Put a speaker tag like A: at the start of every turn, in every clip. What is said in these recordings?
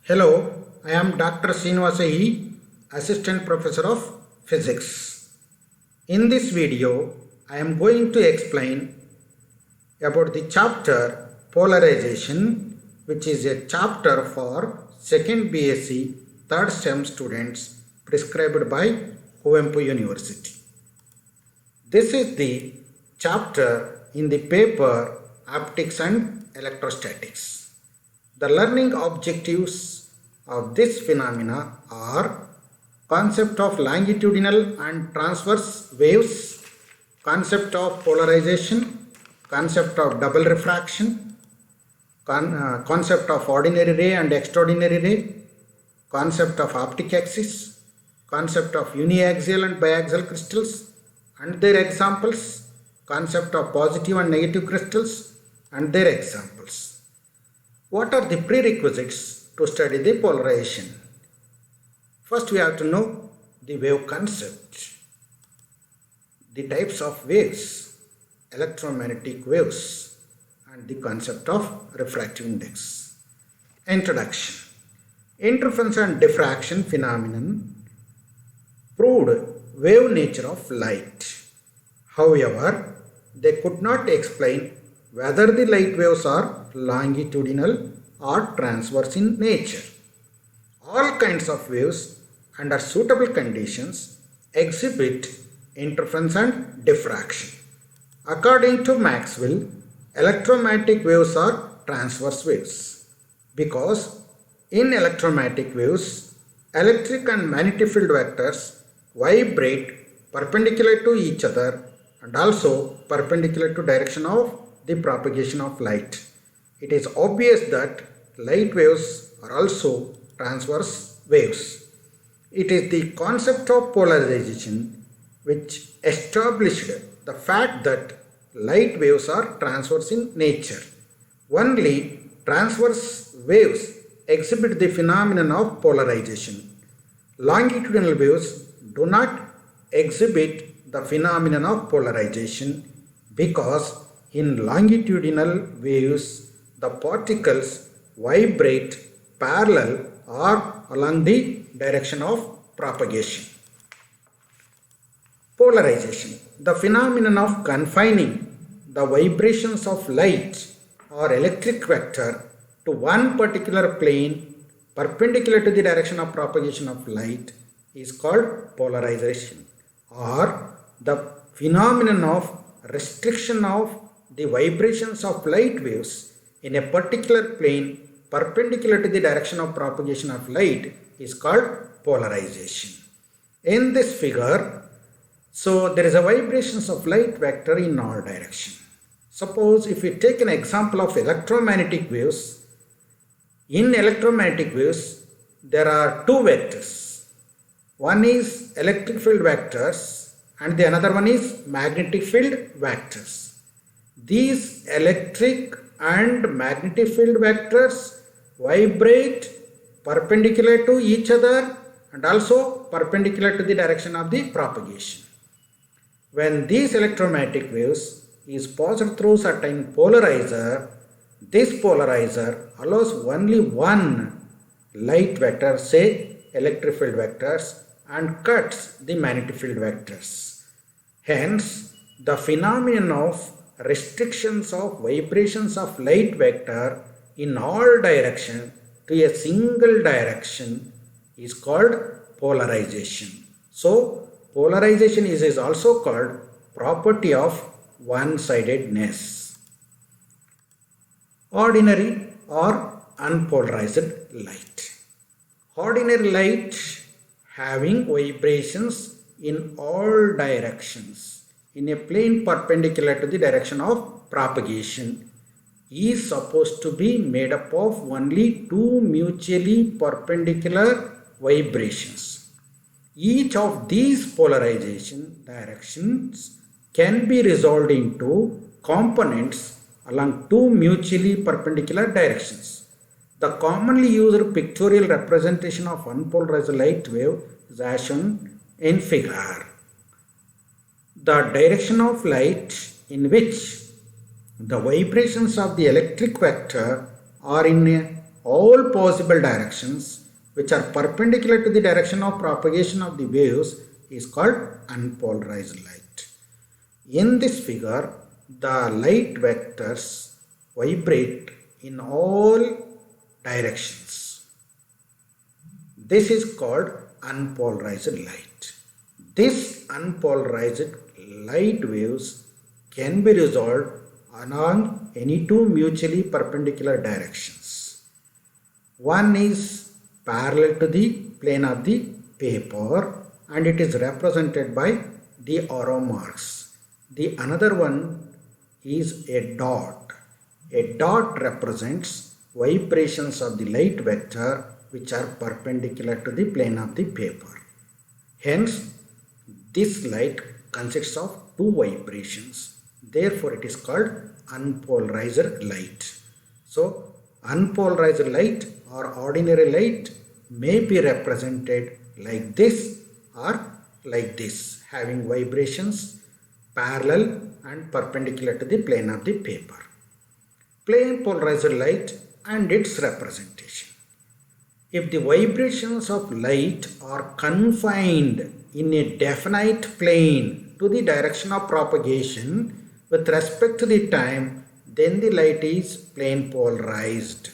A: Hello, I am Dr. Srinivasa, Assistant Professor of Physics. In this video, I am going to explain about the chapter Polarization, which is a chapter for 2nd BSc 3rd STEM students prescribed by Kuvempu University. This is the chapter in the paper Optics and Electrostatics. The learning objectives of this phenomena are concept of longitudinal and transverse waves, concept of polarization, concept of double refraction, concept of ordinary ray and extraordinary ray, concept of optic axis, concept of uniaxial and biaxial crystals and their examples, concept of positive and negative crystals and their examples. What are the prerequisites to study the polarization? First, we have to know the wave concept, the types of waves, electromagnetic waves, and the concept of refractive index. Introduction. Interference and diffraction phenomenon proved wave nature of light. However, they could not explain whether the light waves are longitudinal or transverse in nature. All kinds of waves under suitable conditions exhibit interference and diffraction. According to Maxwell, electromagnetic waves are transverse waves because in electromagnetic waves, electric and magnetic field vectors vibrate perpendicular to each other and also perpendicular to direction of the propagation of light. It is obvious that light waves are also transverse waves. It is the concept of polarization which established the fact that light waves are transverse in nature. Only transverse waves exhibit the phenomenon of polarization. Longitudinal waves do not exhibit the phenomenon of polarization because in longitudinal waves, the particles vibrate parallel or along the direction of propagation. Polarization. The phenomenon of confining the vibrations of light or electric vector to one particular plane perpendicular to the direction of propagation of light is called polarization, or the phenomenon of restriction of the vibrations of light waves in a particular plane perpendicular to the direction of propagation of light is called polarization. In this figure, so there is a vibrations of light vector in all directions. Suppose if we take an example of electromagnetic waves, in electromagnetic waves there are two vectors. One is electric field vectors and the another one is magnetic field vectors. These electric and magnetic field vectors vibrate perpendicular to each other and also perpendicular to the direction of the propagation. When these electromagnetic waves is passed through certain polarizer, this polarizer allows only one light vector, say electric field vectors, and cuts the magnetic field vectors. Hence, the phenomenon of restrictions of vibrations of light vector in all direction to a single direction is called polarization. So, polarization is also called property of one-sidedness. Ordinary or unpolarized light. Ordinary light having vibrations in all directions in a plane perpendicular to the direction of propagation is supposed to be made up of only two mutually perpendicular vibrations. Each of these polarization directions can be resolved into components along two mutually perpendicular directions. The commonly used pictorial representation of unpolarized light wave is as shown in figure. The direction of light in which the vibrations of the electric vector are in a all possible directions which are perpendicular to the direction of propagation of the waves is called unpolarized light. In this figure, the light vectors vibrate in all directions. This is called unpolarized light. This unpolarized light waves can be resolved along any two mutually perpendicular directions. One is parallel to the plane of the paper and it is represented by the arrow marks. The another one is a dot. A dot represents vibrations of the light vector which are perpendicular to the plane of the paper. Hence, this light consists of two vibrations. Therefore, it is called unpolarized light. So, unpolarized light or ordinary light may be represented like this or like this, having vibrations parallel and perpendicular to the plane of the paper. Plane polarized light and its representation. If the vibrations of light are confined in a definite plane to the direction of propagation with respect to the time, then the light is plane polarized.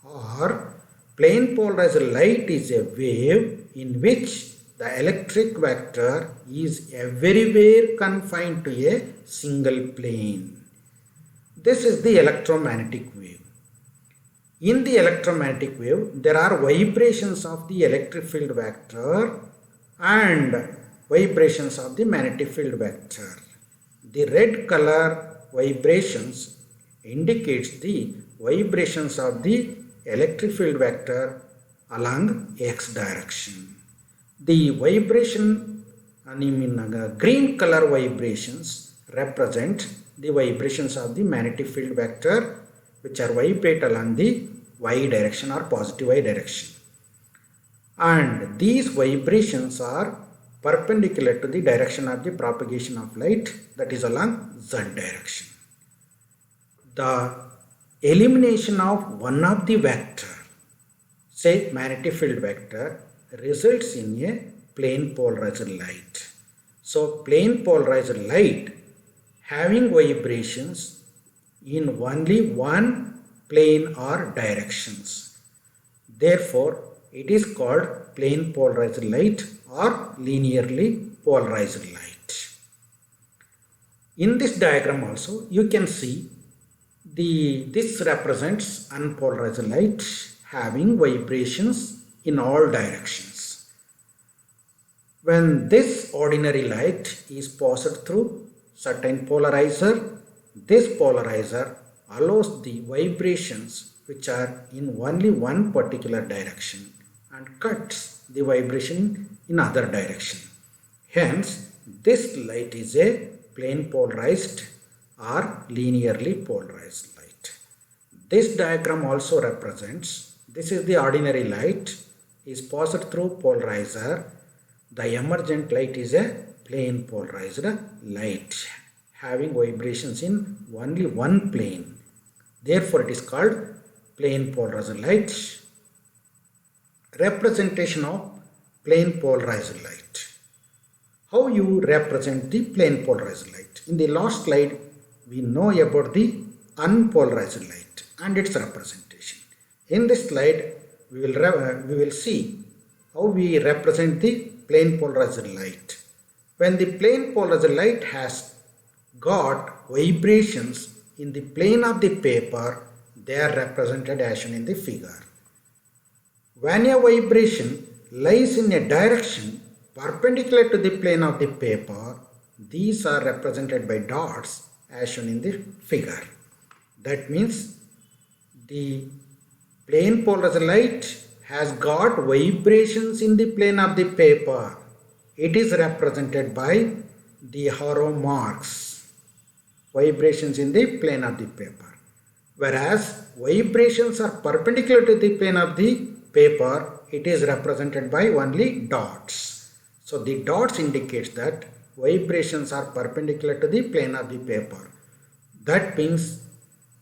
A: Or plane polarized light is a wave in which the electric vector is everywhere confined to a single plane. This is the electromagnetic wave. In the electromagnetic wave, there are vibrations of the electric field vector and vibrations of the magnetic field vector. The red color vibrations indicates the vibrations of the electric field vector along x direction. The green color vibrations represent the vibrations of the magnetic field vector which are vibrate along the y direction or positive y direction. And these vibrations are perpendicular to the direction of the propagation of light, that is along z direction. The elimination of one of the vector, say magnetic field vector, results in a plane polarized light. So plane polarized light having vibrations in only one plane or directions. Therefore, it is called plane polarized light or linearly polarized light. In this diagram also, you can see this represents unpolarized light having vibrations in all directions. When this ordinary light is passed through certain polarizer, this polarizer allows the vibrations which are in only one particular direction and cuts the vibration in other direction. Hence, this light is a plane polarized or linearly polarized light. This diagram also represents, this is the ordinary light is passed through polarizer. The emergent light is a plane polarized light having vibrations in only one plane. Therefore, it is called plane polarized light. Representation of plane polarized light. How you represent the plane polarized light? In the last slide, we know about the unpolarized light and its representation. In this slide, we will see how we represent the plane polarized light. When the plane polarized light has got vibrations in the plane of the paper, they are represented as shown in the figure. When a vibration lies in a direction perpendicular to the plane of the paper, these are represented by dots as shown in the figure. That means the plane polarized light has got vibrations in the plane of the paper. It is represented by the arrow marks, vibrations in the plane of the paper. Whereas vibrations are perpendicular to the plane of the paper, it is represented by only dots. So the dots indicates that vibrations are perpendicular to the plane of the paper. That means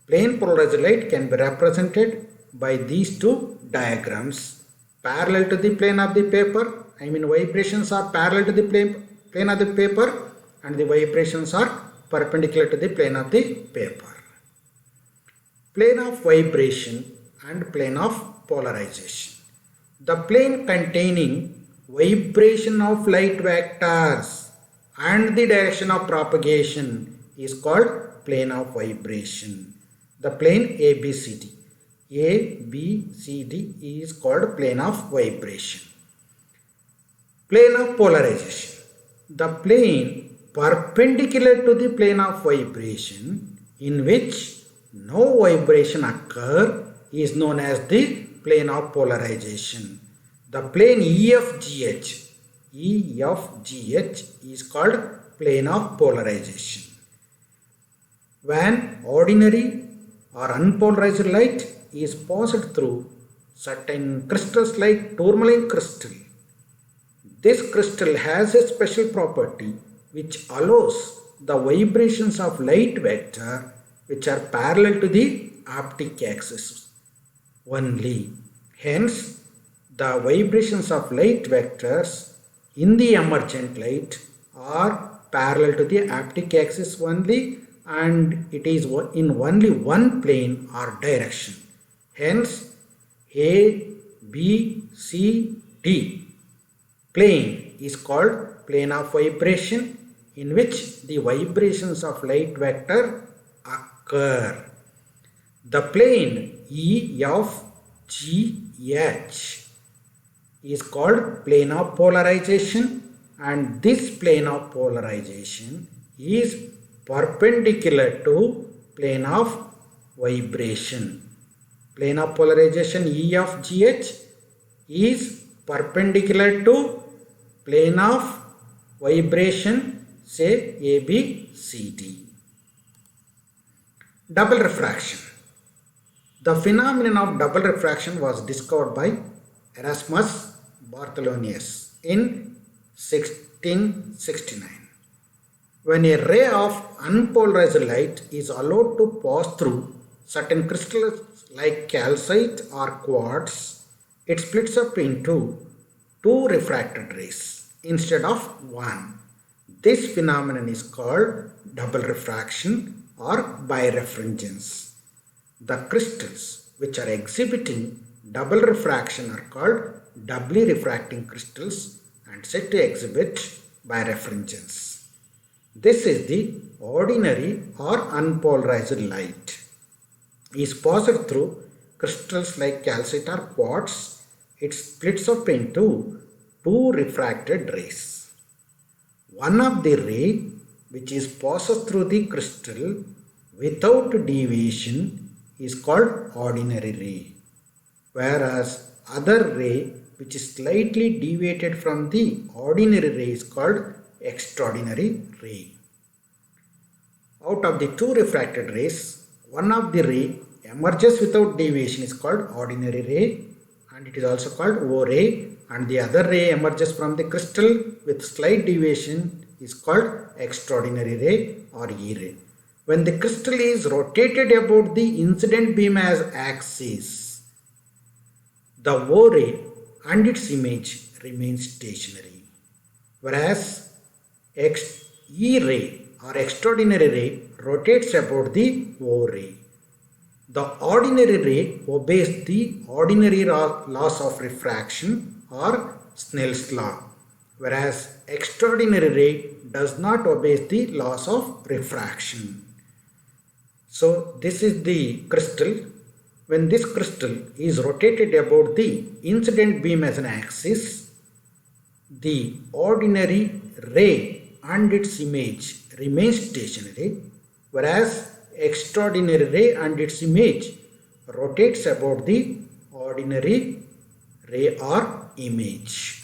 A: plane polarized light can be represented by these two diagrams. Parallel to the plane of the paper, vibrations are parallel to the plane of the paper, and the vibrations are perpendicular to the plane of the paper. Plane of vibration and plane of polarization. The plane containing vibration of light vectors and the direction of propagation is called plane of vibration. The plane ABCD. ABCD is called plane of vibration. Plane of polarization. The plane perpendicular to the plane of vibration in which no vibration occur is known as the plane of polarization. The plane EFGH is called plane of polarization. When ordinary or unpolarized light is passed through certain crystals like tourmaline crystal, this crystal has a special property which allows the vibrations of light vector which are parallel to the optic axis only. Hence, the vibrations of light vectors in the emergent light are parallel to the optic axis only, and it is in only one plane or direction. Hence, A, B, C, D plane is called plane of vibration in which the vibrations of light vector occur. The plane EFGH is called plane of polarization, and this plane of polarization is perpendicular to plane of vibration. Plane of polarization EFGH is perpendicular to plane of vibration, say ABCD. Double refraction. The phenomenon of double refraction was discovered by Erasmus Bartholonius in 1669. When a ray of unpolarized light is allowed to pass through certain crystals like calcite or quartz, it splits up into two refracted rays instead of one. This phenomenon is called double refraction or birefringence. The crystals which are exhibiting double refraction are called doubly refracting crystals and said to exhibit birefringence. This is the ordinary or unpolarized light. Is passed through crystals like calcite or quartz. It splits up into two refracted rays. One of the ray which is passed through the crystal without deviation is called ordinary ray, whereas other ray which is slightly deviated from the ordinary ray is called extraordinary ray. Out of the two refracted rays, one of the ray emerges without deviation is called ordinary ray, and it is also called O ray, and the other ray emerges from the crystal with slight deviation is called extraordinary ray or E ray. When the crystal is rotated about the incident beam as axis, the O ray and its image remains stationary, whereas E ray or extraordinary ray rotates about the O ray. The ordinary ray obeys the ordinary laws of refraction or Snell's law, whereas extraordinary ray does not obey the laws of refraction. So this is the crystal. When this crystal is rotated about the incident beam as an axis, the ordinary ray and its image remains stationary, whereas extraordinary ray and its image rotates about the ordinary ray or image.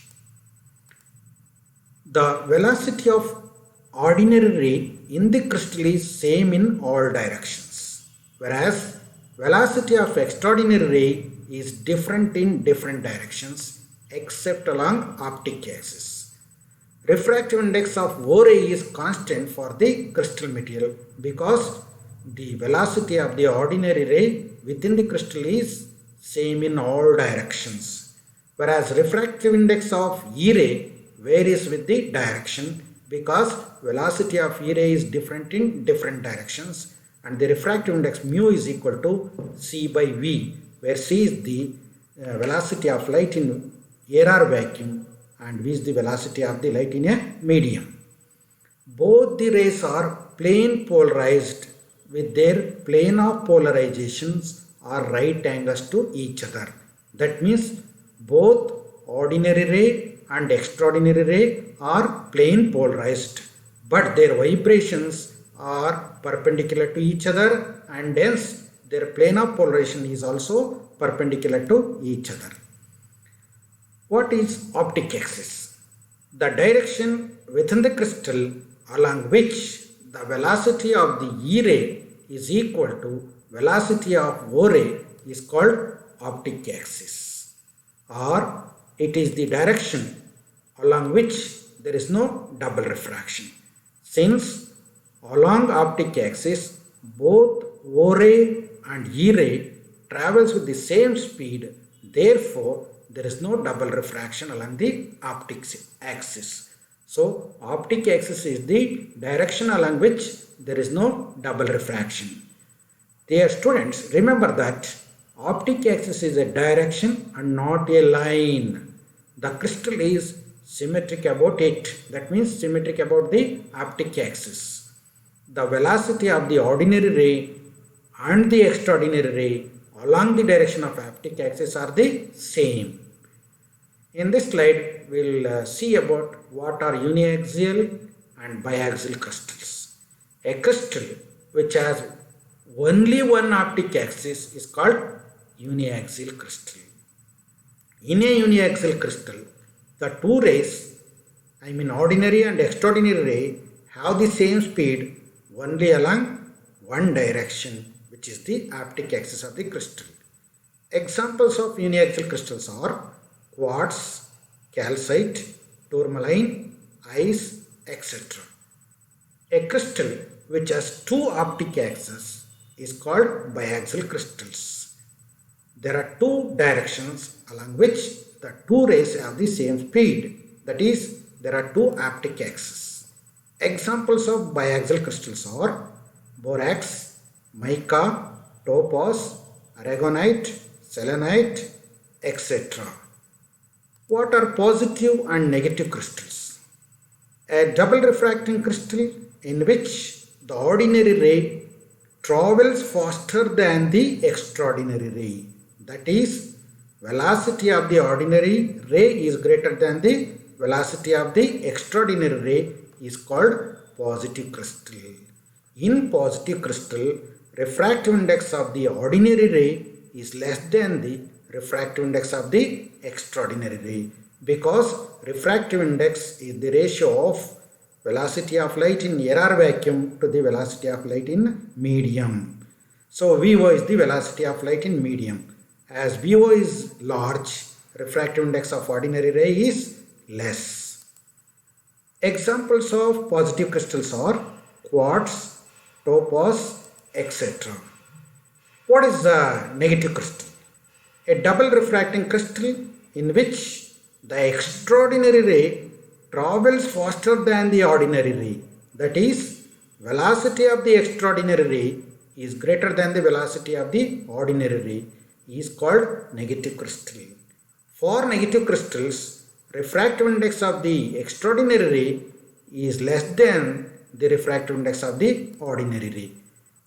A: The velocity of ordinary ray in the crystal is same in all directions, whereas velocity of extraordinary ray is different in different directions except along optic axis. Refractive index of O ray is constant for the crystal material because the velocity of the ordinary ray within the crystal is same in all directions, whereas refractive index of E ray varies with the direction because velocity of E ray is different in different directions, and the refractive index mu is equal to C by V, where C is the velocity of light in air or vacuum and V is the velocity of the light in a medium. Both the rays are plane polarized with their plane of polarizations are right angles to each other. That means both ordinary ray and extraordinary ray are plane polarized, but their vibrations are perpendicular to each other, and hence their plane of polarization is also perpendicular to each other. What is optic axis? The direction within the crystal along which the velocity of the E ray is equal to velocity of O ray is called optic axis, or it is the direction along which there is no double refraction. Since along optic axis both O ray and E ray travels with the same speed, therefore there is no double refraction along the optic axis. So optic axis is the direction along which there is no double refraction. Dear students, remember that optic axis is a direction and not a line. The crystal is symmetric about it. That means symmetric about the optic axis. The velocity of the ordinary ray and the extraordinary ray along the direction of optic axis are the same. In this slide, we will see about what are uniaxial and biaxial crystals. A crystal which has only one optic axis is called uniaxial crystal. In a uniaxial crystal, the two rays, ordinary and extraordinary ray, have the same speed only along one direction, which is the optic axis of the crystal. Examples of uniaxial crystals are quartz, calcite, tourmaline, ice, etc. A crystal which has two optic axes is called biaxial crystals. There are two directions along which the two rays have the same speed. That is, there are two optic axes. Examples of biaxial crystals are borax, mica, topaz, aragonite, selenite, etc. What are positive and negative crystals? A double refracting crystal in which the ordinary ray travels faster than the extraordinary ray. That is, velocity of the ordinary ray is greater than the velocity of the extraordinary ray is called positive crystal. In positive crystal, refractive index of the ordinary ray is less than the refractive index of the extraordinary ray, because refractive index is the ratio of velocity of light in air or vacuum to the velocity of light in medium. So VO is the velocity of light in medium. As VO is large, refractive index of ordinary ray is less. Examples of positive crystals are quartz, topaz, etc. What is a negative crystal? A double refracting crystal in which the extraordinary ray travels faster than the ordinary ray. That is, velocity of the extraordinary ray is greater than the velocity of the ordinary ray is called negative crystal. For negative crystals, refractive index of the extraordinary ray is less than the refractive index of the ordinary ray.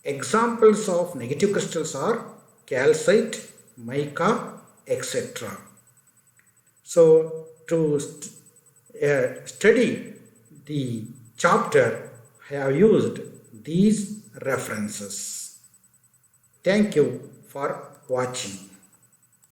A: Examples of negative crystals are calcite, mica, etc. So, to study the chapter, I have used these references. Thank you for watching.